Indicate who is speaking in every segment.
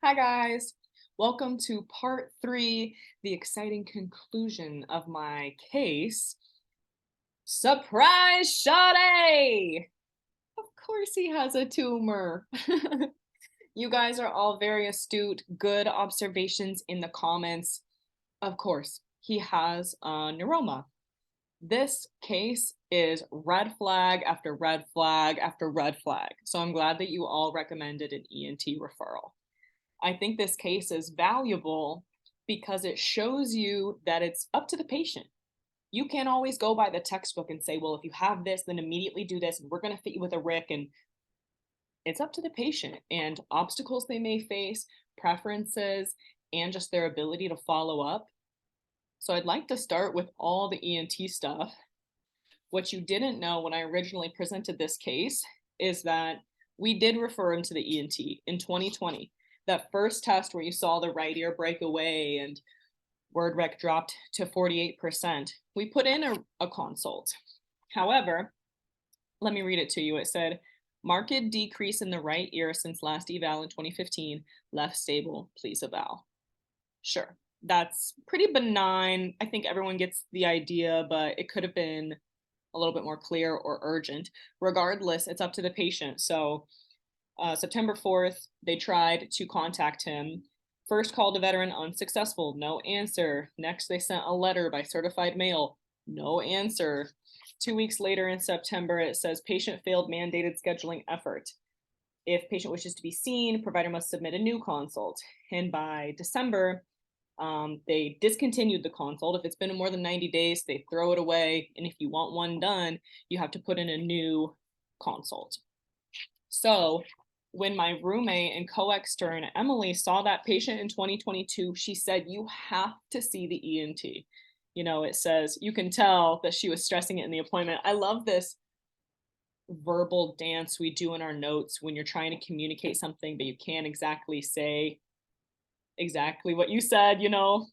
Speaker 1: Hi guys, welcome to part 3, the exciting conclusion of my case. Surprise, Sade! Of course he has a tumor. You guys are all very astute, good observations in the comments. Of course, he has a neuroma. This case is red flag after red flag after red flag. So I'm glad that you all recommended an ENT referral. I think this case is valuable because it shows you that it's up to the patient. You can't always go by the textbook and say, well, if you have this, then immediately do this, and we're going to fit you with a RIC. And it's up to the patient and obstacles they may face, preferences, and just their ability to follow up. So I'd like to start with all the ENT stuff. What you didn't know when I originally presented this case is that we did refer him to the ENT in 2020. That first test where you saw the right ear break away and word rec dropped to 48%, we put in a consult. However, let me read it to you. It said, marked decrease in the right ear since last eval in 2015, left stable, please eval. Sure, that's pretty benign. I think everyone gets the idea, but it could have been a little bit more clear or urgent. Regardless, it's up to the patient. So September 4th, they tried to contact him. First called the veteran, unsuccessful, no answer. Next, they sent a letter by certified mail, no answer. 2 weeks later in September, it says patient failed mandated scheduling effort. If patient wishes to be seen, provider must submit a new consult. And by December, they discontinued the consult. If it's been more than 90 days, they throw it away. And if you want one done, you have to put in a new consult. So when my roommate and co-extern Emily saw that patient in 2022, she said, you have to see the ENT. You know, it says, you can tell that she was stressing it in the appointment. I love this verbal dance we do in our notes when you're trying to communicate something, but you can't exactly say exactly what you said, you know?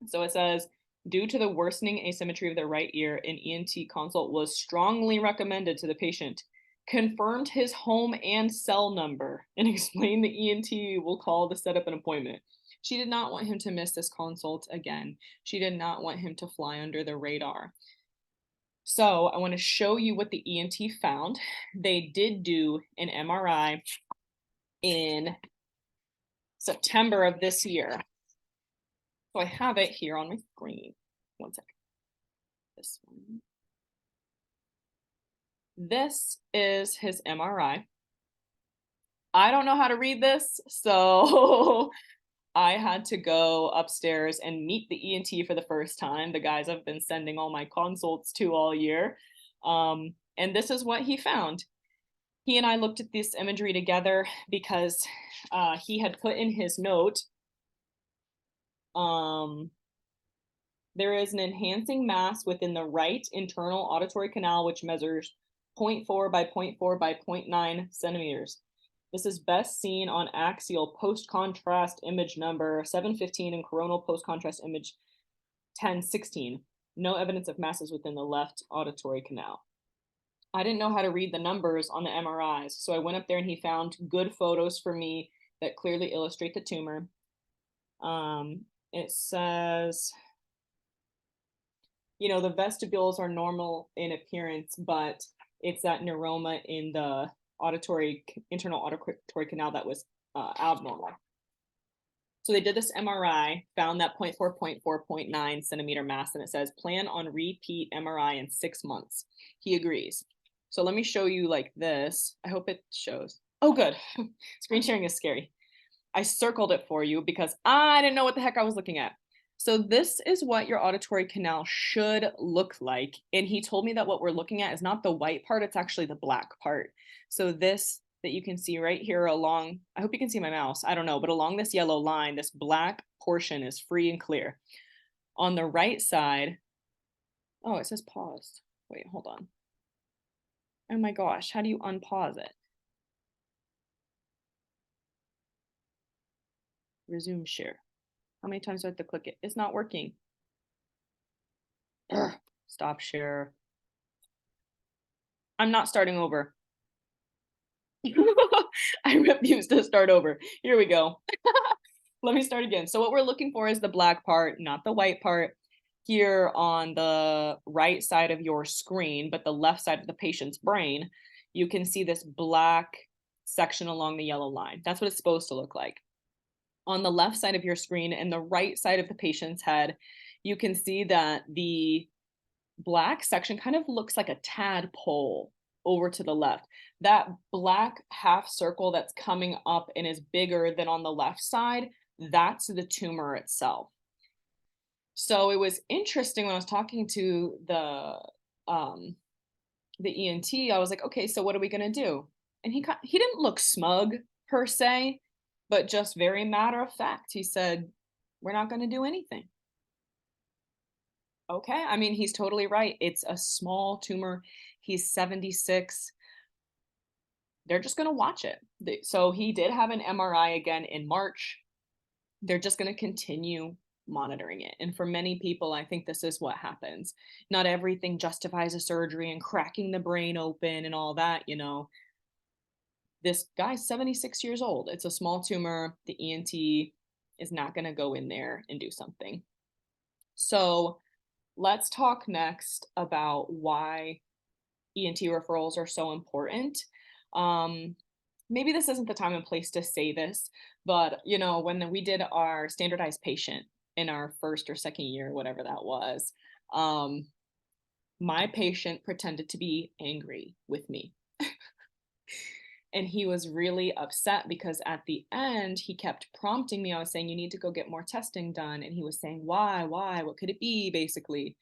Speaker 1: So it says, due to the worsening asymmetry of the right ear, an ENT consult was strongly recommended to the patient. Confirmed his home and cell number and explained the ENT will call to set up an appointment. She did not want him to miss this consult again. She did not want him to fly under the radar. So I want to show you what the ENT found. They did do an MRI in September of this year. So I have it here on my screen. One second. This one. This is his MRI. I don't know how to read this, so I had to go upstairs and meet the ENT for the first time, the guys I've been sending all my consults to all year. And this is what he found. He and I looked at this imagery together because he had put in his note, there is an enhancing mass within the right internal auditory canal, which measures 0.4 by 0.4 by 0.9 centimeters. This is best seen on axial post-contrast image number 715 and coronal post-contrast image 1016. No evidence of masses within the left auditory canal. I didn't know how to read the numbers on the MRIs, so I went up there and he found good photos for me that clearly illustrate the tumor. It says, you know, the vestibules are normal in appearance, but it's that neuroma in the internal auditory canal that was abnormal. So they did this MRI, found that 0.4, 0.4, 0.9 centimeter mass, and it says plan on repeat MRI in 6 months. He agrees. So let me show you like this. I hope it shows. Oh, good. Screen sharing is scary. I circled it for you because I didn't know what the heck I was looking at. So this is what your auditory canal should look like. And he told me that what we're looking at is not the white part, it's actually the black part. So this that you can see right here along, I hope you can see my mouse, I don't know, but along this yellow line, this black portion is free and clear. On the right side, oh, it says paused. Wait, hold on. Oh my gosh, how do you unpause it? Resume share. How many times do I have to click it? It's not working. Ugh. Stop share. I'm not starting over. I refuse to start over. Here we go. Let me start again. So what we're looking for is the black part, not the white part. Here on the right side of your screen, but the left side of the patient's brain, you can see this black section along the yellow line. That's what it's supposed to look like. On the left side of your screen and the right side of the patient's head, you can see that the black section kind of looks like a tadpole over to the left. That black half circle that's coming up and is bigger than on the left side, that's the tumor itself. So it was interesting when I was talking to the ENT. I was like, okay, so what are we gonna do? And he didn't look smug per se, but just very matter of fact. He said, we're not gonna do anything. Okay, I mean, he's totally right. It's a small tumor. He's 76. They're just going to watch it. So he did have an MRI again in March. They're just going to continue monitoring it. And for many people, I think this is what happens. Not everything justifies a surgery and cracking the brain open and all that, you know. This guy's 76 years old. It's a small tumor. The ENT is not going to go in there and do something. So let's talk next about why ENT referrals are so important. Maybe this isn't the time and place to say this, but you know, when we did our standardized patient in our first or second year, whatever that was, my patient pretended to be angry with me. And he was really upset because at the end, he kept prompting me. I was saying, you need to go get more testing done. And he was saying, why, what could it be, basically?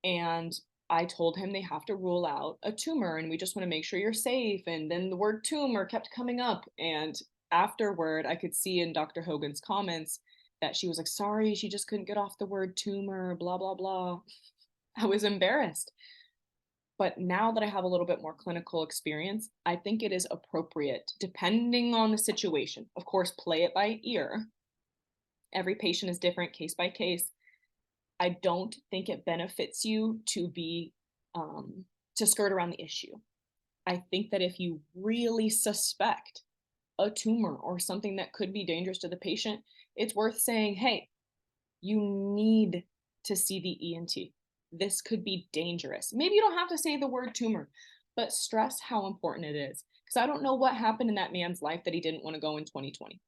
Speaker 1: And I told him they have to rule out a tumor and we just want to make sure you're safe. And then the word tumor kept coming up. And afterward, I could see in Dr. Hogan's comments that she was like, sorry, she just couldn't get off the word tumor, blah, blah, blah. I was embarrassed. But now that I have a little bit more clinical experience, I think it is appropriate, depending on the situation. Of course, play it by ear. Every patient is different, case by case. I don't think it benefits you to to skirt around the issue. I think that if you really suspect a tumor or something that could be dangerous to the patient, it's worth saying, hey, you need to see the ENT. This could be dangerous. Maybe you don't have to say the word tumor, but stress how important it is. Because I don't know what happened in that man's life that he didn't want to go in 2020.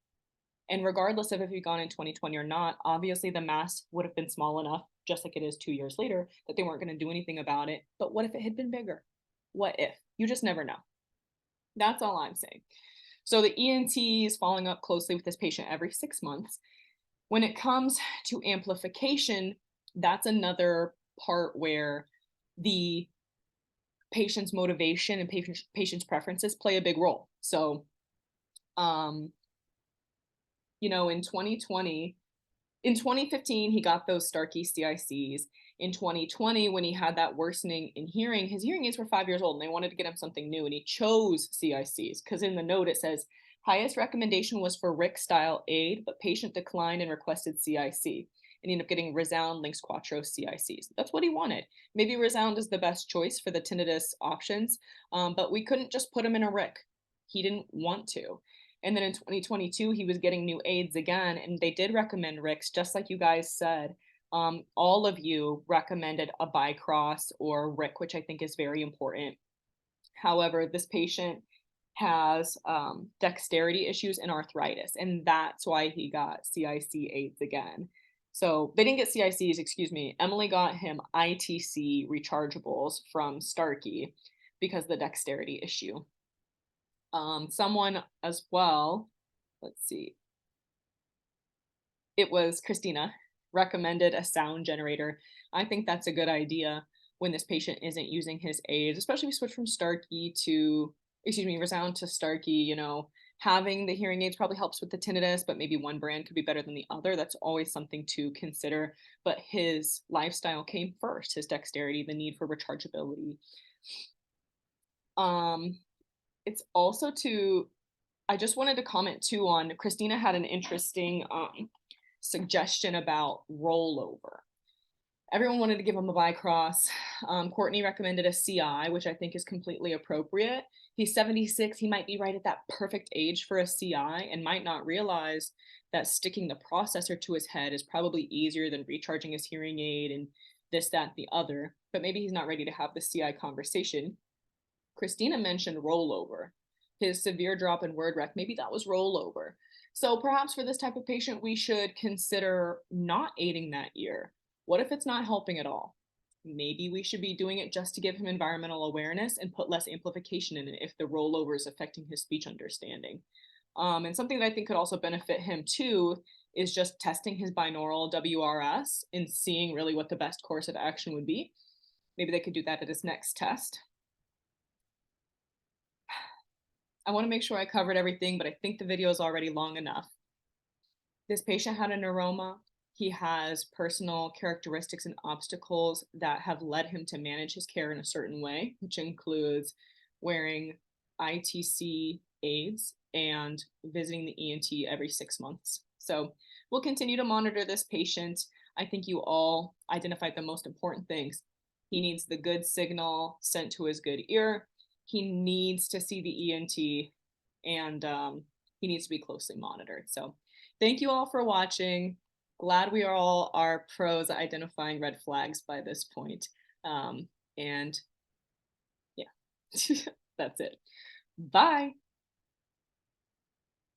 Speaker 1: And regardless of if he'd gone in 2020 or not, obviously the mass would have been small enough, just like it is 2 years later, that they weren't going to do anything about it. But what if it had been bigger? What if? You just never know. That's all I'm saying. So the ENT is following up closely with this patient every 6 months. When it comes to amplification, that's another part where the patient's motivation and patient's preferences play a big role. So, you know, in 2015, he got those Starkey CICs. In 2020, when he had that worsening in hearing, his hearing aids were 5 years old and they wanted to get him something new. And he chose CICs because in the note it says, highest recommendation was for RIC style aid, but patient declined and requested CIC. And he ended up getting Resound Lynx Quattro CICs. That's what he wanted. Maybe Resound is the best choice for the tinnitus options, but we couldn't just put him in a RIC. He didn't want to. And then in 2022, he was getting new aids again, and they did recommend RICs, just like you guys said. All of you recommended a Bicross or RIC, which I think is very important. However, this patient has dexterity issues and arthritis, and that's why he got CIC aids again. So they didn't get CICs, excuse me. Emily got him ITC rechargeables from Starkey because of the dexterity issue. Someone as well, let's see. It was Christina recommended a sound generator. I think that's a good idea when this patient isn't using his aids, especially if we switch from Resound to Starkey, you know, having the hearing aids probably helps with the tinnitus, but maybe one brand could be better than the other. That's always something to consider. But his lifestyle came first, his dexterity, the need for rechargeability. It's also I just wanted to comment too on, Christina had an interesting suggestion about rollover. Everyone wanted to give him a Bicross. Courtney recommended a CI, which I think is completely appropriate. He's 76. He might be right at that perfect age for a CI and might not realize that sticking the processor to his head is probably easier than recharging his hearing aid and this, that, the other. But maybe he's not ready to have the CI conversation. Christina mentioned rollover. His severe drop in word rec, maybe that was rollover. So perhaps for this type of patient, we should consider not aiding that ear. What if it's not helping at all? Maybe we should be doing it just to give him environmental awareness and put less amplification in it if the rollover is affecting his speech understanding. And something that I think could also benefit him too is just testing his binaural WRS and seeing really what the best course of action would be. Maybe they could do that at his next test. I want to make sure I covered everything, but I think the video is already long enough. This patient had a neuroma. He has personal characteristics and obstacles that have led him to manage his care in a certain way, which includes wearing ITC aids and visiting the ENT every 6 months. So we'll continue to monitor this patient. I think you all identified the most important things. He needs the good signal sent to his good ear. He needs to see the ENT, and he needs to be closely monitored. So thank you all for watching. Glad we all are pros at identifying red flags by this point. And yeah, that's it. Bye.